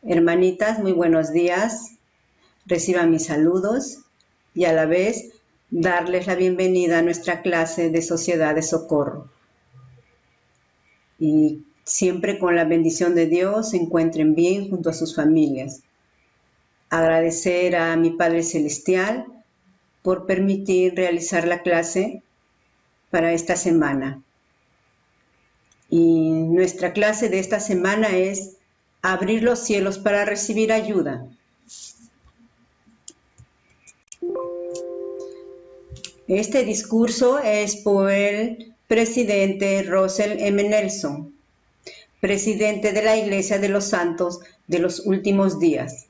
Hermanitas, muy buenos días. Reciban mis saludos y a la vez darles la bienvenida a nuestra clase de Sociedad de Socorro. Y siempre con la bendición de Dios se encuentren bien junto a sus familias. Agradecer a mi Padre Celestial por permitir realizar la clase para esta semana. Y nuestra clase de esta semana es abrir los cielos para recibir ayuda. Este discurso es por el presidente Russell M. Nelson, presidente de la Iglesia de los Santos de los Últimos Días.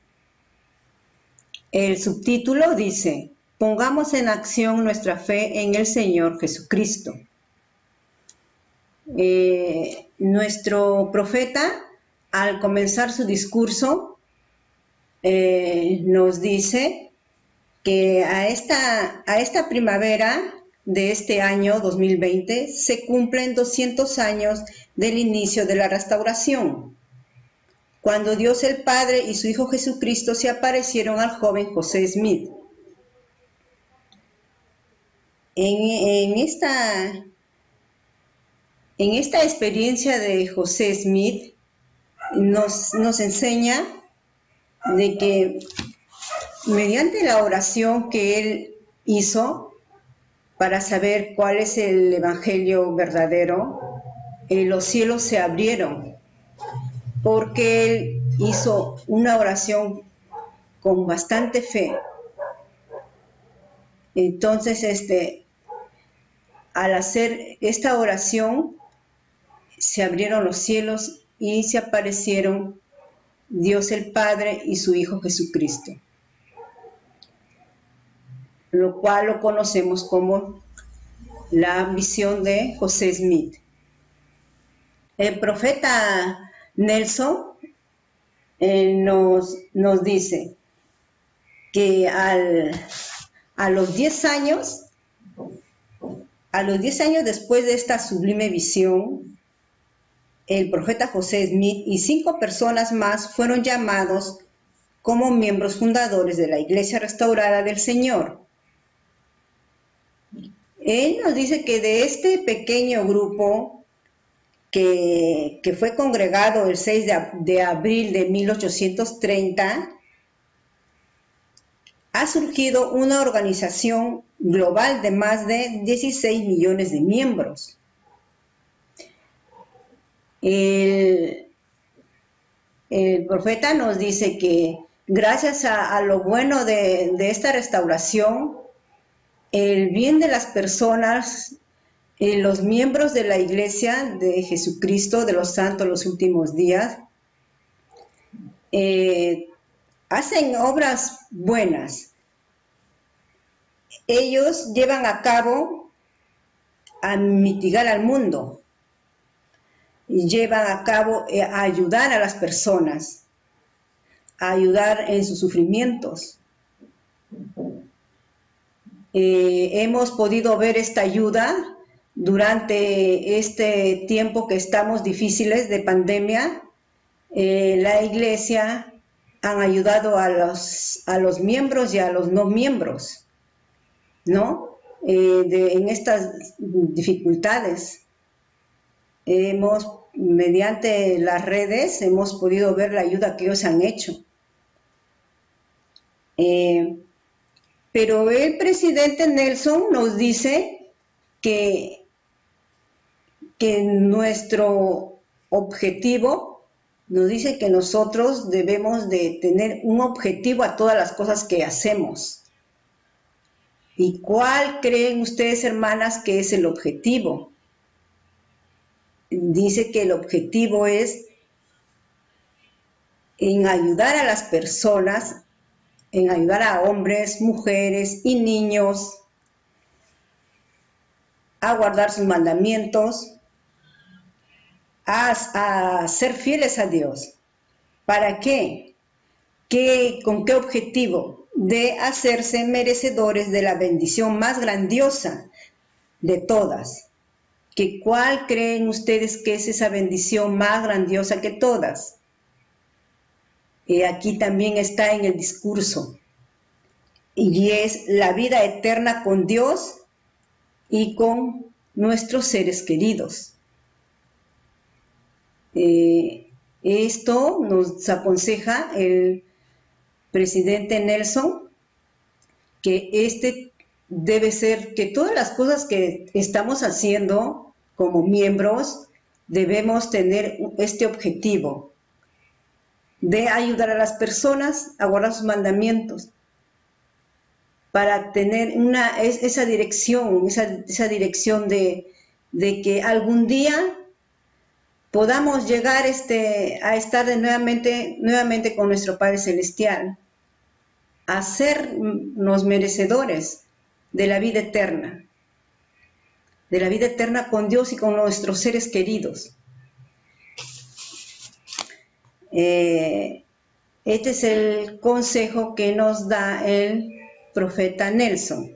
El subtítulo dice: pongamos en acción nuestra fe en el Señor Jesucristo. Nuestro profeta, al comenzar su discurso, nos dice que a esta primavera de este año 2020 se cumplen 200 años del inicio de la restauración, cuando Dios el Padre y su Hijo Jesucristo se aparecieron al joven José Smith. En esta experiencia de José Smith nos enseña de que mediante la oración que él hizo para saber cuál es el evangelio verdadero, los cielos se abrieron, porque él hizo una oración con bastante fe. Entonces, al hacer esta oración, se abrieron los cielos y se aparecieron Dios el Padre y su Hijo Jesucristo, lo cual lo conocemos como la visión de José Smith. El profeta Nelson nos dice que a los 10 años después de esta sublime visión, el profeta José Smith y 5 personas más fueron llamados como miembros fundadores de la Iglesia Restaurada del Señor. Él nos dice que de este pequeño grupo que fue congregado el 6 de abril de 1830, ha surgido una organización global de más de 16 millones de miembros. El profeta nos dice que gracias a lo bueno de esta restauración, el bien de las personas, los miembros de la Iglesia de Jesucristo, de los Santos los Últimos Días, hacen obras buenas. Ellos llevan a cabo a mitigar al mundo, llevan a cabo a ayudar a las personas, a ayudar en sus sufrimientos. Hemos podido ver esta ayuda durante este tiempo que estamos difíciles de pandemia. La Iglesia han ayudado a los miembros y a los no miembros, ¿no? En estas dificultades. Mediante las redes, hemos podido ver la ayuda que ellos han hecho. Pero el presidente Nelson nos dice que nuestro objetivo, nos dice que nosotros debemos de tener un objetivo a todas las cosas que hacemos. ¿Y cuál creen ustedes, hermanas, que es el objetivo? Dice que el objetivo es en ayudar a las personas, en ayudar a hombres, mujeres y niños a guardar sus mandamientos, a ser fieles a Dios. ¿Para qué? ¿Con qué objetivo? De hacerse merecedores de la bendición más grandiosa de todas. ¿Cuál creen ustedes que es esa bendición más grandiosa que todas? aquí también está en el discurso, y es la vida eterna con Dios y con nuestros seres queridos. Esto nos aconseja el presidente Nelson, que debe ser que todas las cosas que estamos haciendo como miembros debemos tener este objetivo de ayudar a las personas a guardar sus mandamientos, para tener esa dirección de que algún día podamos llegar a estar nuevamente con nuestro Padre Celestial, a sernos merecedores de la vida eterna con Dios y con nuestros seres queridos. Este es el consejo que nos da el profeta Nelson.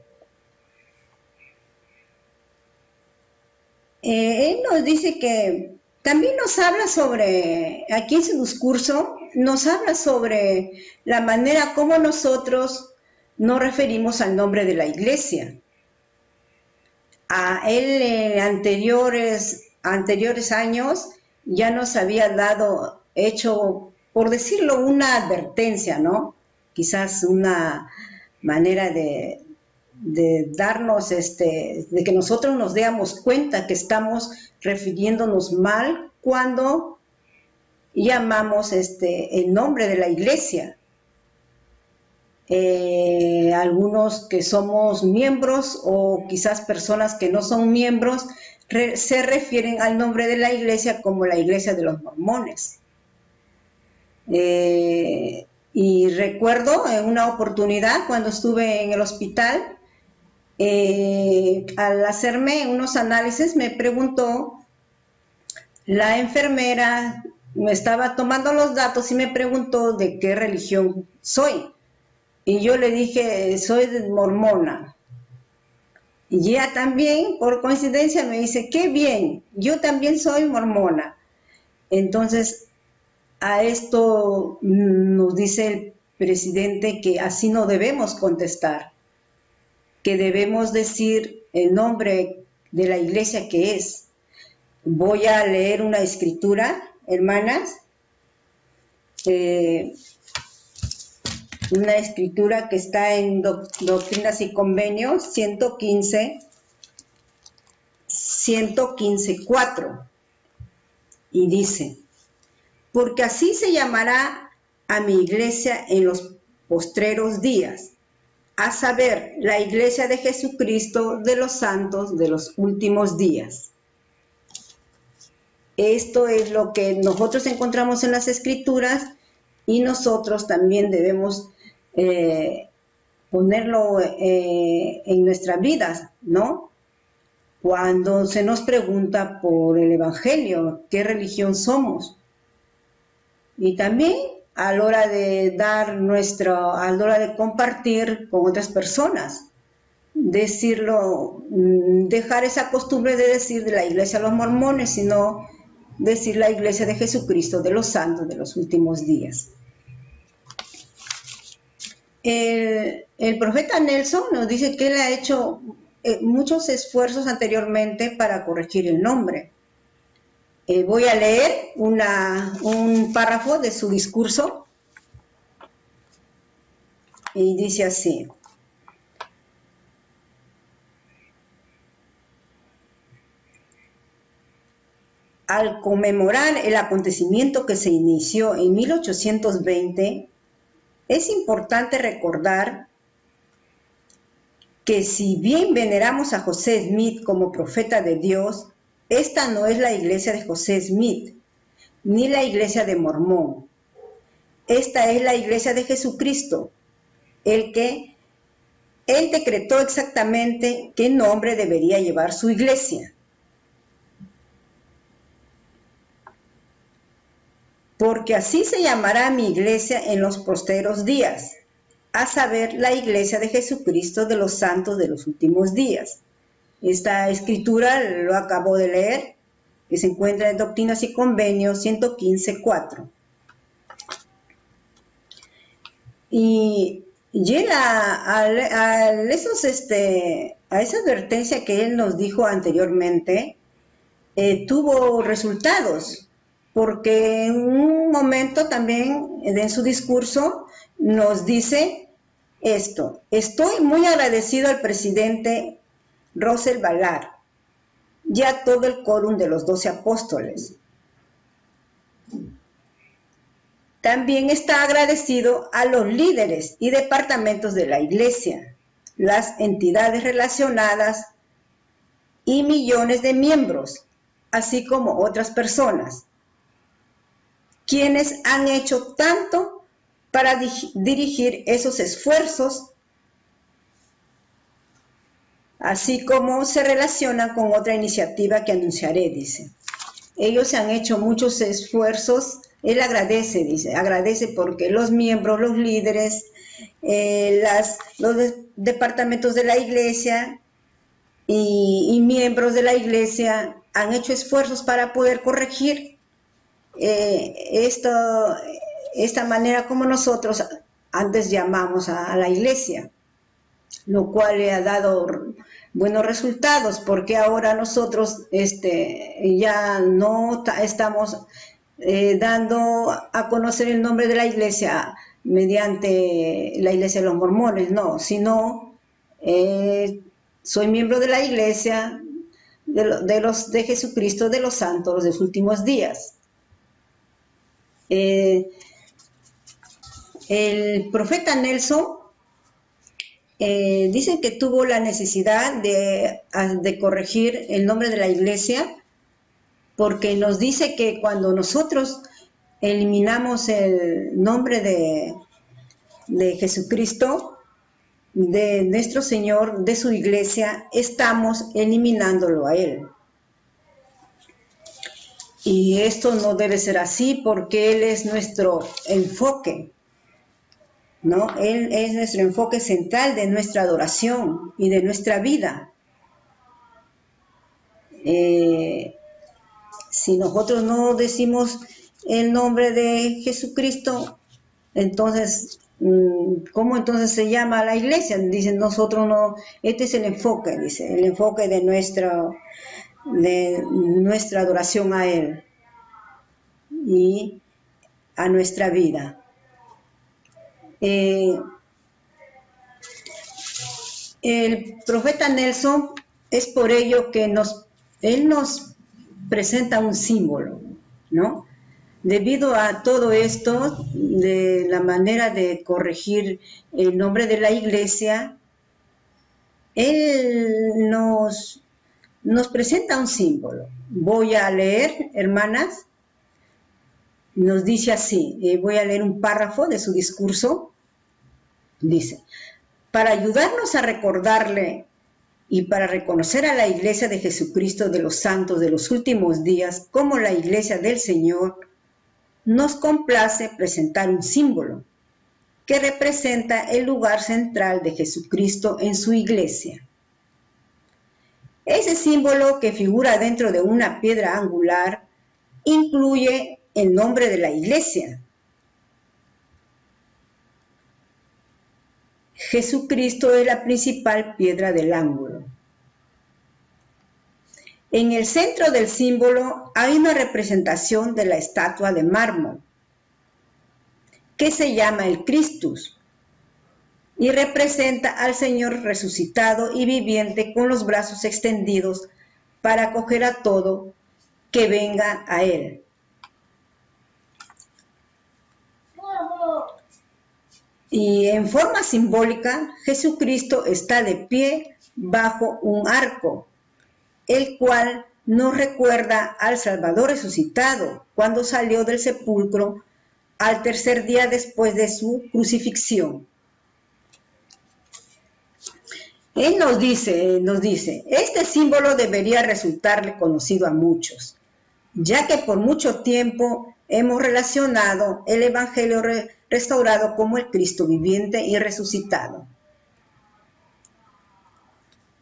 Él nos dice que también nos habla aquí en su discurso, nos habla sobre la manera como nosotros nos referimos al nombre de la iglesia. A él en anteriores años ya nos había hecho, por decirlo, una advertencia, ¿no? Quizás una manera de darnos, de que nosotros nos demos cuenta que estamos refiriéndonos mal cuando llamamos el nombre de la iglesia. Algunos que somos miembros o quizás personas que no son miembros se refieren al nombre de la iglesia como la iglesia de los mormones. Y recuerdo en una oportunidad cuando estuve en el hospital, al hacerme unos análisis me preguntó la enfermera, me estaba tomando los datos y me preguntó de qué religión soy. Y yo le dije, soy mormona. Y ella también, por coincidencia, me dice, qué bien, yo también soy mormona. Entonces, a esto nos dice el presidente que así no debemos contestar, que debemos decir el nombre de la iglesia que es. Voy a leer una escritura, hermanas, una escritura que está en Doctrinas y Convenios 115:4, y dice, porque así se llamará a mi iglesia en los postreros días, a saber, la iglesia de Jesucristo de los santos de los últimos días. Esto es lo que nosotros encontramos en las Escrituras y nosotros también debemos ponerlo en nuestras vidas, ¿no? Cuando se nos pregunta por el Evangelio, ¿qué religión somos? Y también a la hora de a la hora de compartir con otras personas, decirlo, dejar esa costumbre de decir de la iglesia de los mormones, sino decir la iglesia de Jesucristo de los santos de los últimos días. El profeta Nelson nos dice que él ha hecho muchos esfuerzos anteriormente para corregir el nombre. Voy a leer un párrafo de su discurso y dice así. Al conmemorar el acontecimiento que se inició en 1820, es importante recordar que si bien veneramos a José Smith como profeta de Dios, esta no es la iglesia de José Smith, ni la iglesia de Mormón. Esta es la iglesia de Jesucristo, Él decretó exactamente qué nombre debería llevar su iglesia. Porque así se llamará mi iglesia en los posteros días, a saber, la iglesia de Jesucristo de los santos de los últimos días. Esta escritura lo acabo de leer, que se encuentra en Doctrinas y Convenios 115:4. Y él a esa advertencia que él nos dijo anteriormente, tuvo resultados, porque en un momento también en su discurso nos dice esto: estoy muy agradecido al presidente Russell Ballard y a todo el quórum de los 12 apóstoles. También está agradecido a los líderes y departamentos de la Iglesia, las entidades relacionadas y millones de miembros, así como otras personas, quienes han hecho tanto para dirigir esos esfuerzos, así como se relacionan con otra iniciativa que anunciaré, dice. Ellos han hecho muchos esfuerzos. Él agradece, dice, agradece porque los miembros, los líderes, los departamentos de la Iglesia y miembros de la Iglesia han hecho esfuerzos para poder corregir esta manera como nosotros antes llamamos a la Iglesia, lo cual le ha dado buenos resultados, porque ahora nosotros ya no estamos dando a conocer el nombre de la Iglesia mediante la Iglesia de los Mormones, no, sino soy miembro de la Iglesia de Jesucristo de los Santos de los últimos días. El profeta Nelson dicen que tuvo la necesidad de corregir el nombre de la Iglesia, porque nos dice que cuando nosotros eliminamos el nombre de Jesucristo, de nuestro Señor, de su Iglesia, estamos eliminándolo a Él. Y esto no debe ser así, porque Él es nuestro enfoque, ¿no? Él es nuestro enfoque central de nuestra adoración y de nuestra vida. Si nosotros no decimos el nombre de Jesucristo, entonces, ¿cómo entonces se llama a la iglesia? Dicen nosotros no, este es el enfoque, dice, el enfoque de nuestra adoración a Él y a nuestra vida. El profeta Nelson, es por ello que él nos presenta un símbolo, ¿no? Debido a todo esto, de la manera de corregir el nombre de la iglesia, él nos presenta un símbolo. Voy a leer, hermanas, nos dice así, voy a leer un párrafo de su discurso. Dice: para ayudarnos a recordarle y para reconocer a la Iglesia de Jesucristo de los Santos de los últimos días como la Iglesia del Señor, nos complace presentar un símbolo que representa el lugar central de Jesucristo en su Iglesia. Ese símbolo, que figura dentro de una piedra angular, incluye el nombre de la Iglesia. Jesucristo es la principal piedra del ángulo. En el centro del símbolo hay una representación de la estatua de mármol, que se llama el Christus, y representa al Señor resucitado y viviente con los brazos extendidos para acoger a todo que venga a Él. Y en forma simbólica, Jesucristo está de pie bajo un arco, el cual nos recuerda al Salvador resucitado cuando salió del sepulcro al tercer día después de su crucifixión. Él nos dice, este símbolo debería resultarle conocido a muchos, ya que por mucho tiempo hemos relacionado el Evangelio restaurado como el Cristo viviente y resucitado.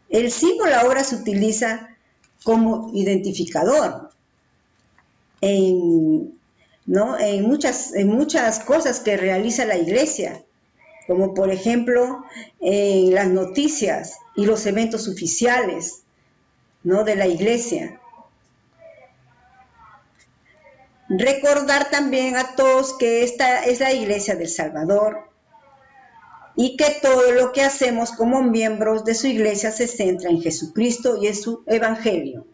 El símbolo ahora se utiliza como identificador en muchas cosas que realiza la iglesia, como por ejemplo en las noticias y los eventos oficiales, ¿no?, de la iglesia. Recordar también a todos que esta es la Iglesia del Salvador y que todo lo que hacemos como miembros de su iglesia se centra en Jesucristo y en su evangelio.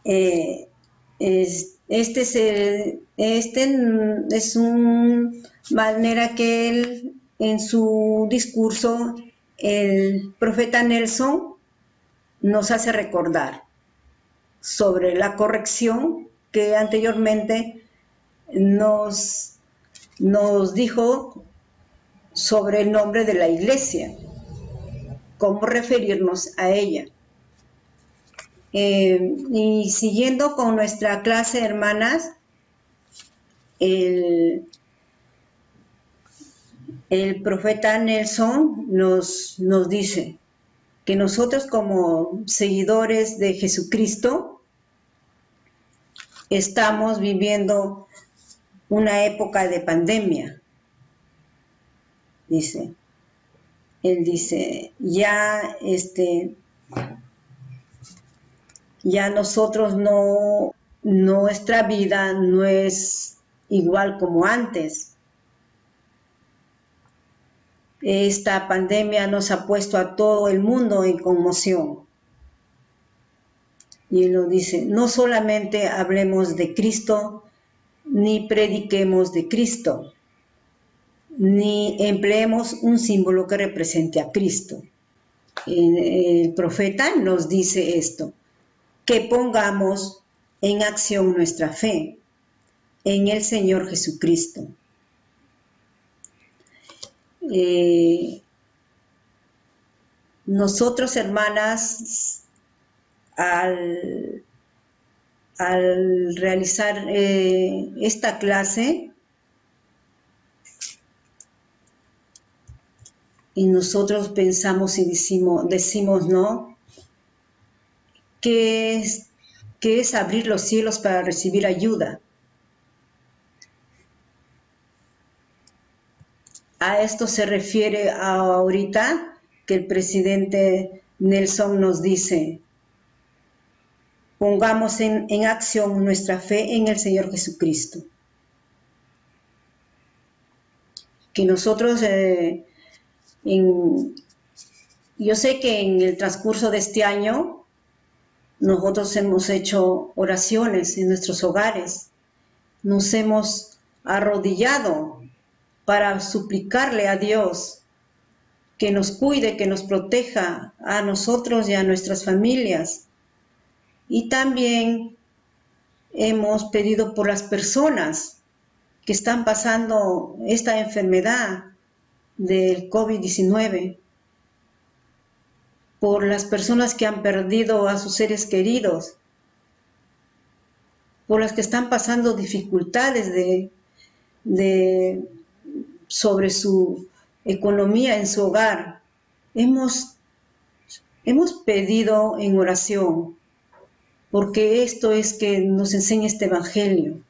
Esta es una manera que él, en su discurso, el profeta Nelson nos hace recordar sobre la corrección que anteriormente nos dijo sobre el nombre de la iglesia, cómo referirnos a ella. Y siguiendo con nuestra clase, hermanas, el profeta Nelson nos dice que nosotros como seguidores de Jesucristo estamos viviendo una época de pandemia. Él dice, ya nosotros nuestra vida no es igual como antes. Esta pandemia nos ha puesto a todo el mundo en conmoción. Y él nos dice, no solamente hablemos de Cristo, ni prediquemos de Cristo, ni empleemos un símbolo que represente a Cristo. El profeta nos dice esto, que pongamos en acción nuestra fe en el Señor Jesucristo. Nosotros, hermanas, al realizar esta clase, y nosotros pensamos y decimos, ¿no?, que es abrir los cielos para recibir ayuda. A esto se refiere ahorita que el presidente Nelson nos dice, pongamos en acción nuestra fe en el Señor Jesucristo. Que nosotros, yo sé que en el transcurso de este año, nosotros hemos hecho oraciones en nuestros hogares, nos hemos arrodillado para suplicarle a Dios que nos cuide, que nos proteja a nosotros y a nuestras familias. Y también hemos pedido por las personas que están pasando esta enfermedad del COVID-19, por las personas que han perdido a sus seres queridos, por las que están pasando dificultades sobre su economía en su hogar. Hemos pedido en oración, porque esto es que nos enseña este evangelio,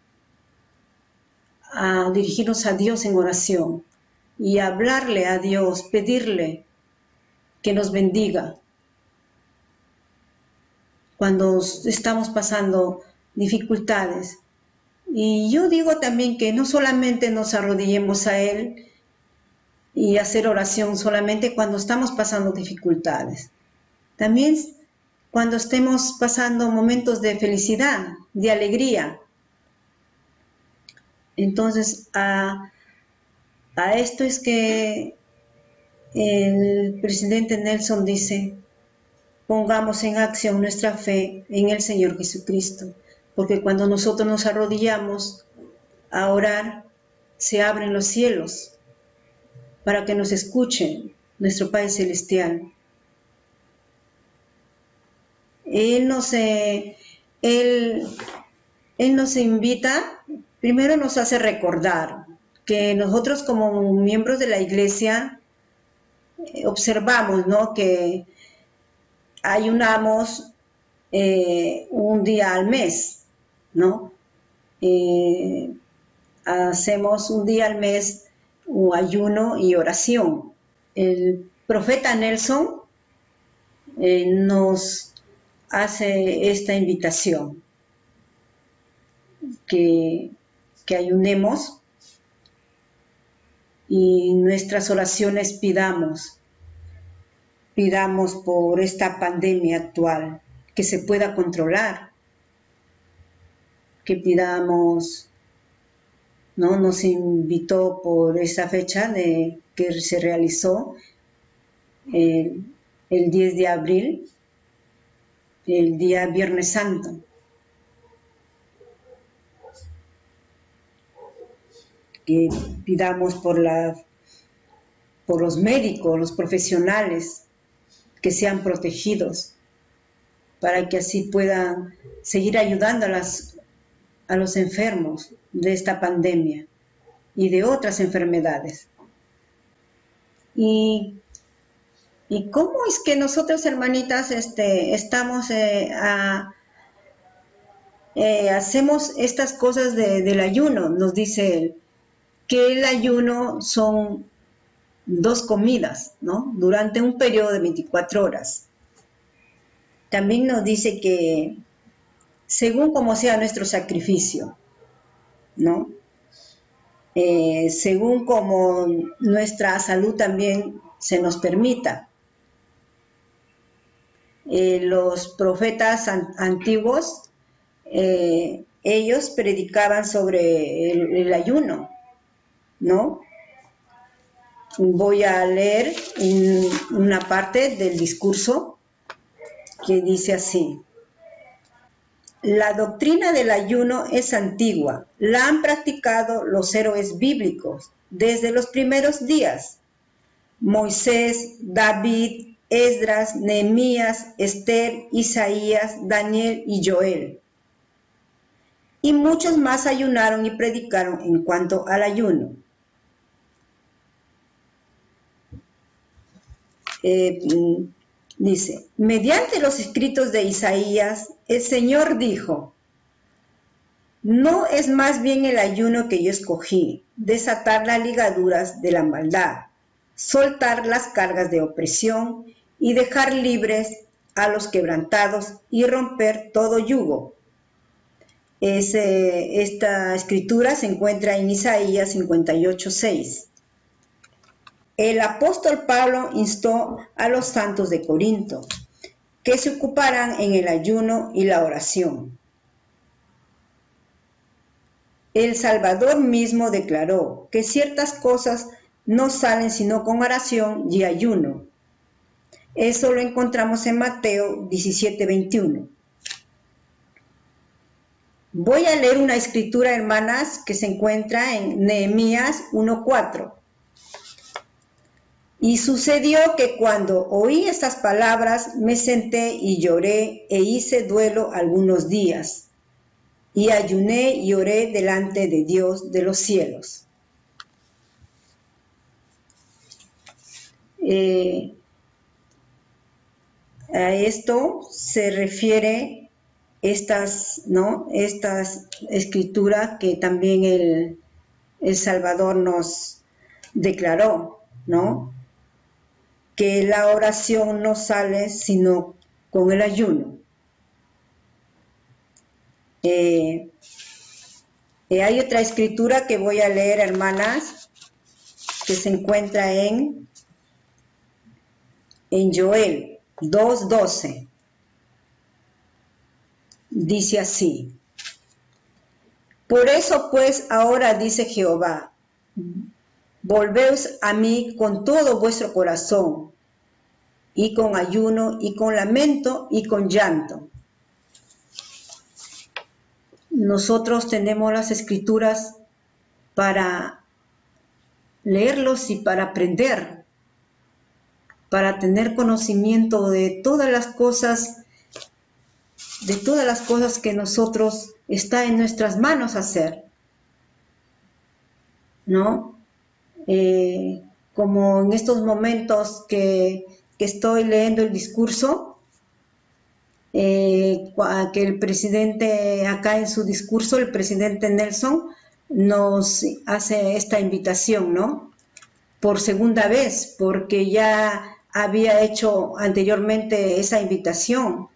a dirigirnos a Dios en oración y hablarle a Dios, pedirle que nos bendiga cuando estamos pasando dificultades. Y yo digo también que no solamente nos arrodillemos a Él y hacer oración solamente cuando estamos pasando dificultades, también cuando estemos pasando momentos de felicidad, de alegría. Entonces, a esto es que el presidente Nelson dice, pongamos en acción nuestra fe en el Señor Jesucristo, porque cuando nosotros nos arrodillamos a orar, se abren los cielos para que nos escuchen nuestro Padre Celestial. Él nos invita, primero nos hace recordar que nosotros como miembros de la iglesia observamos, ¿no?, que ayunamos un día al mes, ¿no? hacemos un día al mes un ayuno y oración. El profeta Nelson nos hace esta invitación, que ayunemos y nuestras oraciones pidamos por esta pandemia actual, que se pueda controlar, que pidamos, ¿no? Nos invitó por esa fecha que se realizó el 10 de abril, el día Viernes Santo. Que pidamos por los médicos, los profesionales, que sean protegidos, para que así puedan seguir ayudando a los enfermos de esta pandemia y de otras enfermedades. ¿Y cómo es que nosotros, hermanitas, estamos hacemos estas cosas del ayuno? Nos dice él que el ayuno son 2 comidas, ¿no? Durante un periodo de 24 horas. También nos dice que según como sea nuestro sacrificio, ¿no? Según como nuestra salud también se nos permita. Los profetas antiguos, ellos predicaban sobre el ayuno, ¿no? Voy a leer una parte del discurso que dice así: la doctrina del ayuno es antigua, la han practicado los héroes bíblicos desde los primeros días. Moisés, David, Esdras, Nehemías, Esther, Isaías, Daniel y Joel. Y muchos más ayunaron y predicaron en cuanto al ayuno. Dice, mediante los escritos de Isaías, el Señor dijo: no es más bien el ayuno que yo escogí, desatar las ligaduras de la maldad, soltar las cargas de opresión y dejar libres a los quebrantados y romper todo yugo. Esta escritura se encuentra en Isaías 58:6. El apóstol Pablo instó a los santos de Corinto que se ocuparan en el ayuno y la oración. El Salvador mismo declaró que ciertas cosas no salen sino con oración y ayuno. Eso lo encontramos en Mateo 17:21. Voy a leer una escritura, hermanas, que se encuentra en Nehemías 1:4. Y sucedió que cuando oí estas palabras me senté y lloré e hice duelo algunos días, y ayuné y oré delante de Dios de los cielos. A esto se refiere estas escrituras que también el Salvador nos declaró, ¿no? Que la oración no sale sino con el ayuno. Hay otra escritura que voy a leer, hermanas, que se encuentra en Joel 2:12. Dice así: por eso pues ahora dice Jehová, volveos a mí con todo vuestro corazón, y con ayuno, y con lamento, y con llanto. Nosotros tenemos las escrituras para leerlos y para aprender, para tener conocimiento de todas las cosas que nosotros está en nuestras manos hacer, ¿no? Como en estos momentos que estoy leyendo el discurso, que el presidente acá en su discurso, el presidente Nelson, nos hace esta invitación, ¿no? Por segunda vez, porque ya había hecho anteriormente esa invitación,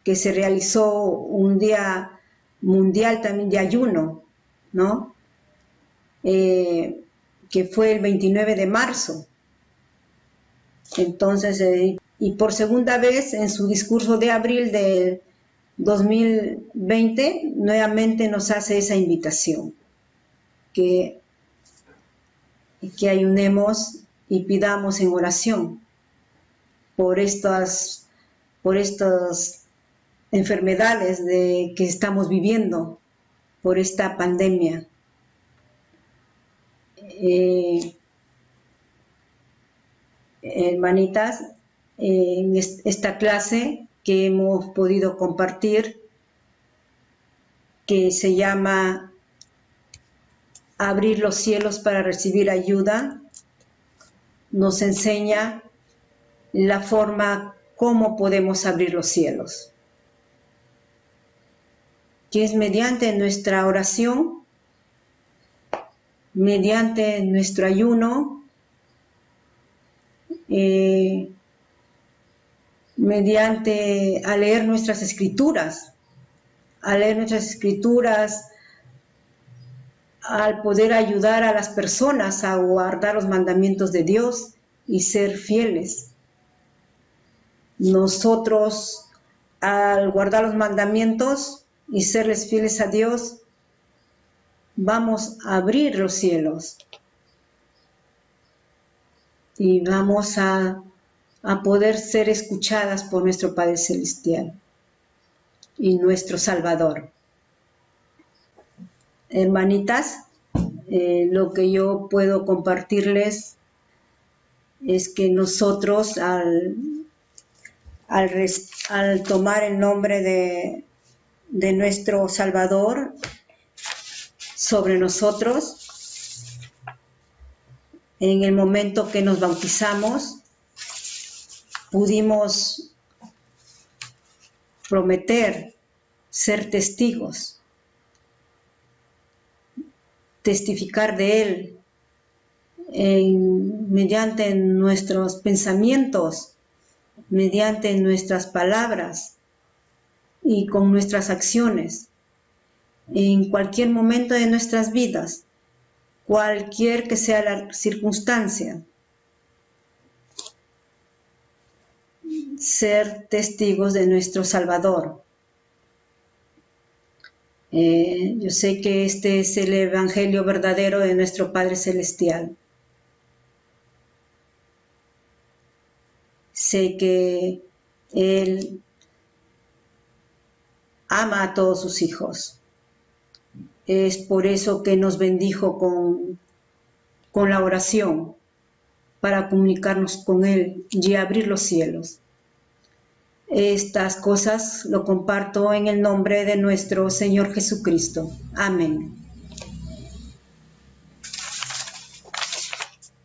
que se realizó un día mundial también de ayuno, ¿no? Que fue el 29 de marzo. Entonces, y por segunda vez en su discurso de abril del 2020, nuevamente nos hace esa invitación, que ayunemos y pidamos en oración por estas enfermedades que estamos viviendo, por esta pandemia. Hermanitas, en esta clase que hemos podido compartir, que se llama Abrir los cielos para recibir ayuda, nos enseña la forma cómo podemos abrir los cielos, que es mediante nuestra oración, mediante nuestro ayuno, mediante a leer nuestras escrituras, al poder ayudar a las personas a guardar los mandamientos de Dios y ser fieles. Nosotros, al guardar los mandamientos y serles fieles a Dios, vamos a abrir los cielos y vamos a poder ser escuchadas por nuestro Padre Celestial y nuestro Salvador. Hermanitas, lo que yo puedo compartirles es que nosotros al tomar el nombre de nuestro Salvador sobre nosotros, en el momento que nos bautizamos, pudimos prometer ser testigos, testificar de Él mediante nuestros pensamientos, mediante nuestras palabras y con nuestras acciones, en cualquier momento de nuestras vidas, cualquier que sea la circunstancia, ser testigos de nuestro Salvador. Yo sé que este es el Evangelio verdadero de nuestro Padre Celestial. Sé que Él ama a todos sus hijos. Es por eso que nos bendijo con la oración, para comunicarnos con Él y abrir los cielos. Estas cosas lo comparto en el nombre de nuestro Señor Jesucristo. Amén.